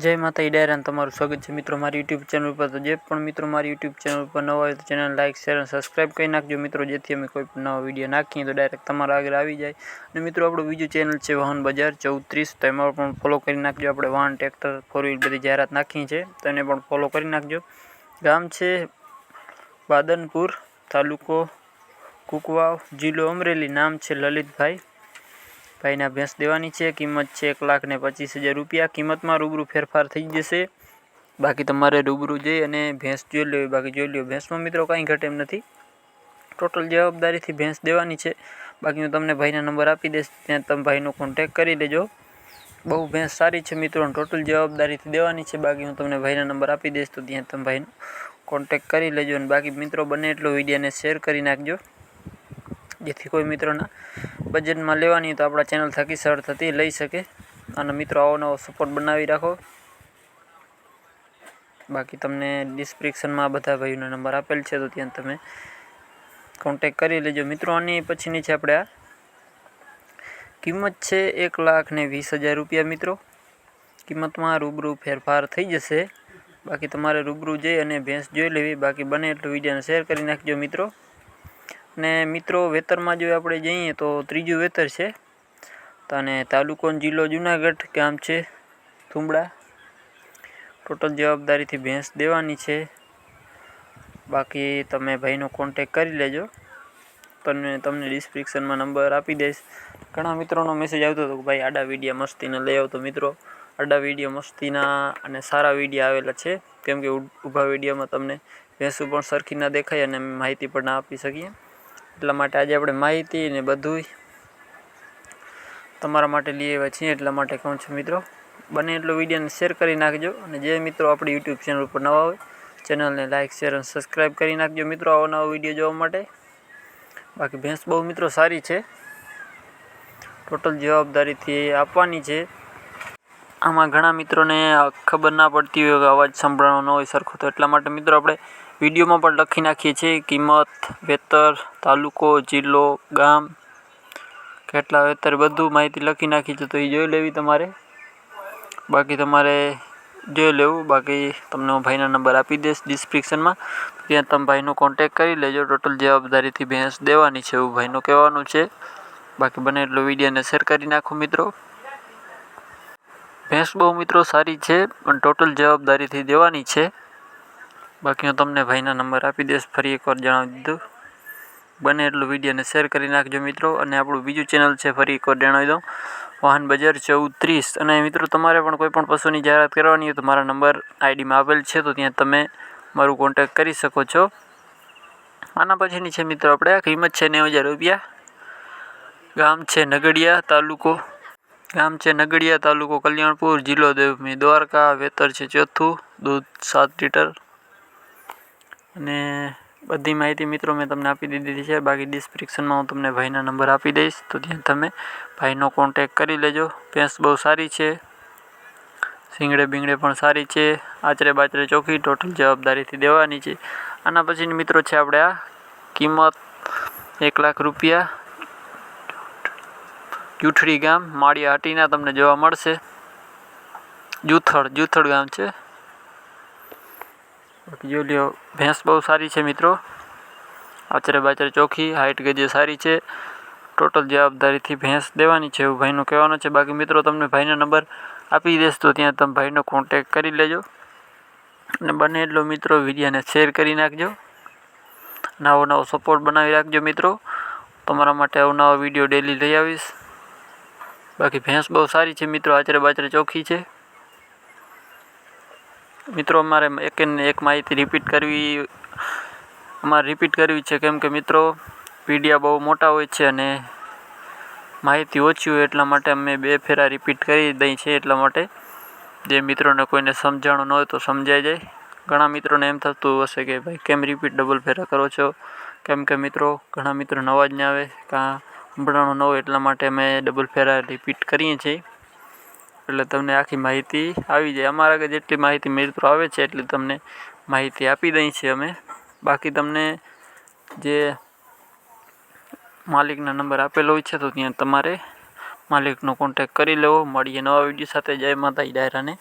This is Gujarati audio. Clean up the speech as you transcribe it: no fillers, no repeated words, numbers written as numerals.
જય માતાજી ડાયરાને તમારું સ્વાગત છે મિત્રો મારી યુટ્યુબ ચેનલ પર। તો જે પણ મિત્રો મારી યુટ્યુબ ચેનલ પર નવા હોય તો ચેનલ લાઇક શેર અને સબસ્ક્રાઈબ કરી નાખજો મિત્રો, જેથી અમે કોઈ પણ નવા વિડીયો નાખીએ તો ડાયરેક્ટ તમારા આગળ આવી જાય। અને મિત્રો આપણું બીજું ચેનલ છે વાહન બજાર 1430, તો એમાં પણ ફોલો કરી નાખજો। આપણે વાહન, ટ્રેક્ટર, ફોર વ્હીલ બધી જાહેરાત નાખી છે તો એને પણ ફોલો કરી નાખજો। ગામ છે બાદનપુર, તાલુકો કુકવાવ, જિલ્લો અમરેલી। નામ છે લલિતભાઈ। ભાઈના ભેંસ દેવાની છે। કિંમત છે 1,25,000 રૂપિયા। કિંમતમાં રૂબરૂ ફેરફાર થઈ જશે। બાકી તમારે રૂબરૂ જઈ અને ભેંસ જોઈ લેવી, બાકી જોઈ લો। ભેંસમાં મિત્રો કાંઈ ઘટે એમ નથી, ટોટલ જવાબદારીથી ભેંસ દેવાની છે। બાકી હું તમને ભાઈના નંબર આપી દઈશ, ત્યાં તમે ભાઈનો કોન્ટેક કરી લેજો। બહુ ભેંસ સારી છે મિત્રો, ટોટલ જવાબદારીથી દેવાની છે। બાકી હું તમને ભાઈના નંબર આપી દઈશ, તો ત્યાં તમે ભાઈનો કોન્ટેક કરી લેજો। અને બાકી મિત્રો બને એટલો વિડીયોને શેર કરી નાખજો, જેથી કોઈ મિત્રોના બજેટમાં લેવાની તો આપણા ચેનલ થકી સરળતાથી લઈ શકે। અને મિત્રો આવો નવો સપોર્ટ બનાવી રાખો। બાકી તમને ડિસ્ક્રિપ્શનમાં બધા ભાઈઓના નંબર આપેલ છે, તો ત્યાં તમે કોન્ટેક કરી લેજો મિત્રો। આની પછીની છે આપણે આ કિંમત છે 1,20,000 રૂપિયા મિત્રો। કિંમતમાં રૂબરૂ ફેરફાર થઈ જશે। બાકી તમારે રૂબરૂ જઈ અને ભેંસ જોઈ લેવી। બાકી બને એટલું વિડીયોને શેર કરી નાખજો મિત્રો। ને મિત્રો વેતરમાં જો આપણે જઈએ તો ત્રીજું વેતર છે, અને તાલુકો જિલ્લો જુનાગઢ, ગામ છે થુંબડા। ટોટલ જવાબદારીથી ભેંસ દેવાની છે। બાકી તમે ભાઈનો કોન્ટેક કરી લેજો, તમને ડિસ્ક્રિપ્શનમાં નંબર આપી દઈશ। ઘણા મિત્રોનો મેસેજ આવતો હતો કે ભાઈ આડા વિડીયા મસ્તીના લઈ આવતો। મિત્રો આડા વિડીયો મસ્તીના અને સારા વિડીયો આવેલા છે, કેમ કે ઊભા વિડીયોમાં તમને ભેંસું પણ સરખી ના દેખાય અને માહિતી પણ ના આપી શકીએ। એટલા માટે આજે આપણે માહિતી ને બધું તમારા માટે લઈ આવ્યા છીએ। એટલા માટે કહું છું મિત્રો, બને એટલો વિડીયોને શેર કરી નાખજો। અને જે મિત્રો આપણી યુટ્યુબ ચેનલ પર નવા હોય, ચેનલને લાઇક શેર અને સબસ્ક્રાઈબ કરી નાખજો મિત્રો, આવો નવો વિડીયો જોવા માટે। બાકી ભેંસ બહુ મિત્રો સારી છે, ટોટલ જવાબદારીથી આપવાની છે। આમાં ઘણા મિત્રોને ખબર ના પડતી હોય કે અવાજ સંભળાવાનો ન હોય સરખો, તો એટલા માટે મિત્રો આપણે વિડીયોમાં પણ લખી નાખીએ છીએ કિંમત, વેતર, તાલુકો, જિલ્લો, ગામ, કેટલા વેતર, બધું માહિતી લખી નાખી છે, તો એ જોઈ લેવી તમારે। બાકી તમારે જોઈ લેવું। બાકી તમને હું ભાઈના નંબર આપી દઈશ ડિસ્ક્રિપ્શનમાં, ત્યાં તમે ભાઈનો કોન્ટેક કરી લેજો। ટોટલ જવાબદારીથી ભેંસ દેવાની છે એવું ભાઈનું કહેવાનું છે। બાકી બને એટલો વિડીયોને શેર કરી નાખો મિત્રો। ભેંસ બહુ મિત્રો સારી છે, પણ ટોટલ જવાબદારીથી દેવાની છે। બાકી હું તમને ભાઈના નંબર આપી દઈશ, ફરી એકવાર જણાવી દીધું। બને એટલું વિડીયોને શેર કરી નાખજો મિત્રો। અને આપણું બીજું ચેનલ છે, ફરી એકવાર જણાવી દઉં, વાહન બજાર 1430। અને મિત્રો તમારે પણ કોઈ પણ પશુની જાહેરાત કરવાની હોય તો મારા નંબર આઈડીમાં આપેલ છે, તો ત્યાં તમે મારું કોન્ટેક કરી શકો છો। આના પછીની છે મિત્રો આપણે કિંમત છે 90,000 રૂપિયા। ગામ છે નગડિયા, તાલુકો કલ્યાણપુર, જિલ્લો દેવભૂમિ દ્વારકા। વેતર છે ચોથું, દૂધ 7 લીટર। અને બધી માહિતી મિત્રો મેં તમને આપી દીધી છે। બાકી ડિસ્ક્રિપ્શનમાં હું તમને ભાઈના નંબર આપી દઈશ, તો ત્યાં તમે ભાઈનો કોન્ટેક કરી લેજો। ભેંસ બહુ સારી છે, શીંગડે બીંગડે પણ સારી છે, આચરે બાચરે ચોખ્ખી, ટોટલ જવાબદારીથી દેવાની છે। આના પછીની મિત્રો છે આપણે આ કિંમત 1,00,000 રૂપિયા। જુઠડી ગામ, માળિયા હાટીના તમને જોવા મળશે। જુથડ ગામ છે। બાકી જોઈ લ્યો, ભેંસ બહુ સારી છે મિત્રો, આચરે બાચરે ચોખ્ખી, હાઇટ ગજે સારી છે, ટોટલ જવાબદારીથી ભેંસ દેવાની છે એવું ભાઈનું કહેવાનું છે। બાકી મિત્રો તમને ભાઈનો નંબર આપી દઈશ, તો ત્યાં તમે ભાઈનો કોન્ટેક કરી લેજો। અને બને એટલો મિત્રો વિડીયોને શેર કરી નાખજો। નવો સપોર્ટ બનાવી રાખજો મિત્રો, તમારા માટે અવનવા વિડીયો ડેલી લઈ આવીશ। બાકી ભેંસ બહુ સારી છે મિત્રો, આચરે બાચરે ચોખ્ખી છે મિત્રો। અમારે એક માહિતી રિપીટ કરવી છે, કેમ કે મિત્રો વિડીયા બહુ મોટા હોય છે અને માહિતી ઓછી હોય, એટલા માટે અમે 2 ફેરા રિપીટ કરી દઈએ છીએ। એટલા માટે જે મિત્રોને કોઈને સમજાણું ન હોય તો સમજાઈ જાય। ઘણા મિત્રોને એમ થતું હશે કે ભાઈ કેમ રિપીટ ડબલ ફેરા કરો છો, કેમ કે મિત્રો ઘણા મિત્રોને અવાજ ના આવે, કાં સંભળાણું ન હોય, એટલા માટે અમે ડબલ ફેરા રિપીટ કરીએ છીએ, એટલે તમને આખી માહિતી આવી જાય। અમારા આગળ જેટલી માહિતી મિત્રો આવે છે એટલી તમને માહિતી આપી દઈએ છીએ અમે। બાકી તમને જે માલિકના નંબર આપેલો હોય છે, તો ત્યાં તમારે માલિકનો કોન્ટેક કરી લેવો। મળીએ નવા વિડીયો સાથે। જય માતાજી ડાયરાને।